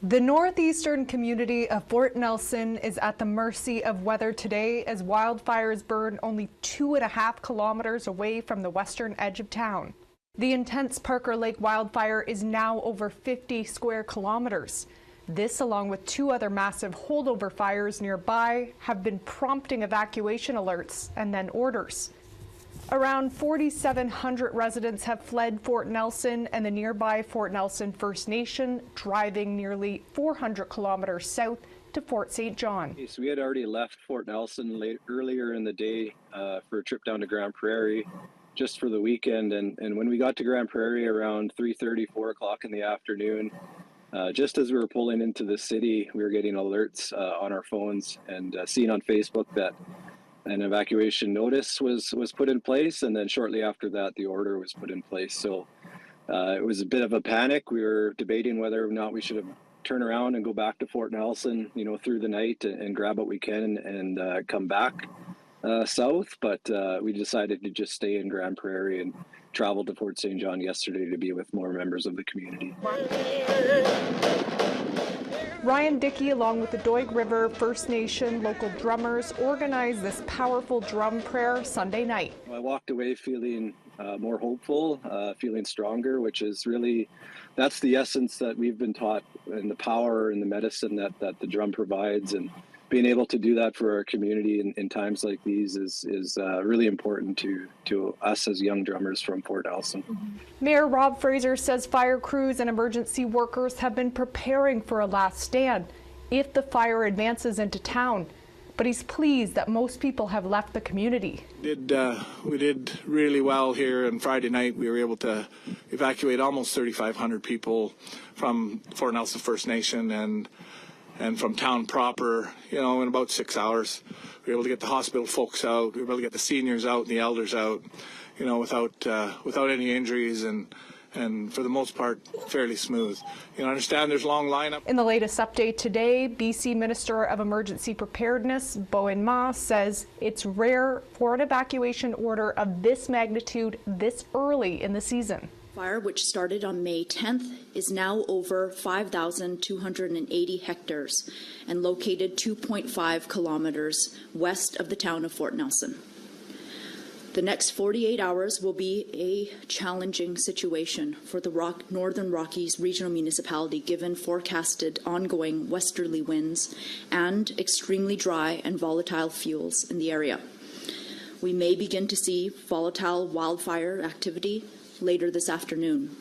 The northeastern community of Fort Nelson is at the mercy of weather today as wildfires burn only 2.5 kilometers away from the western edge of town. The intense Parker Lake wildfire is now over 50 square kilometers. This, along with 2 other massive holdover fires nearby, have been prompting evacuation alerts and then orders. Around 4,700 residents have fled Fort Nelson and the nearby Fort Nelson First Nation, driving nearly 400 kilometers south to Fort St. John. So we had already left Fort Nelson earlier in the day for a trip down to Grand Prairie just for the weekend. And when we got to Grand Prairie around 3:30, 4 o'clock in the afternoon, just as we were pulling into the city, we were getting alerts on our phones and seeing on Facebook that an evacuation notice was put in place, and then shortly after that the order was put in place. So it was a bit of a panic. We were debating whether or not we should have turned around and go back to Fort Nelson, through the night and grab what we can and come back south, but we decided to just stay in Grand Prairie and traveled to Fort St. John yesterday to be with more members of the community. Ryan Dickey, along with the Doig River First Nation local drummers, organized this powerful drum prayer Sunday night. I walked away feeling more hopeful, feeling stronger, which is really, that's the essence that we've been taught, and the power and the medicine that the drum provides, and being able to do that for our community in times like these is really important to us as young drummers from Fort Nelson. Mayor Rob Fraser says fire crews and emergency workers have been preparing for a last stand if the fire advances into town. But he's pleased that most people have left the community. We did really well here on Friday night. We were able to evacuate almost 3,500 people from Fort Nelson First Nation and from town proper, in about 6 hours. We were able to get the hospital folks out. We were able to get the seniors out and the elders out, without any injuries and for the most part, fairly smooth. I understand there's long lineup. In the latest update today, BC Minister of Emergency Preparedness, Bowen Ma, says it's rare for an evacuation order of this magnitude this early in the season. Fire, which started on May 10th, is now over 5,280 hectares and located 2.5 kilometers west of the town of Fort Nelson. The next 48 hours will be a challenging situation for the Northern Rockies Regional Municipality, given forecasted ongoing westerly winds and extremely dry and volatile fuels in the area. We may begin to see volatile wildfire activity later this afternoon.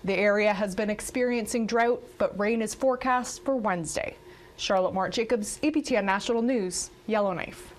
The area has been experiencing drought, but rain is forecast for Wednesday. Charlotte Mort Jacobs, APTN National News, Yellowknife.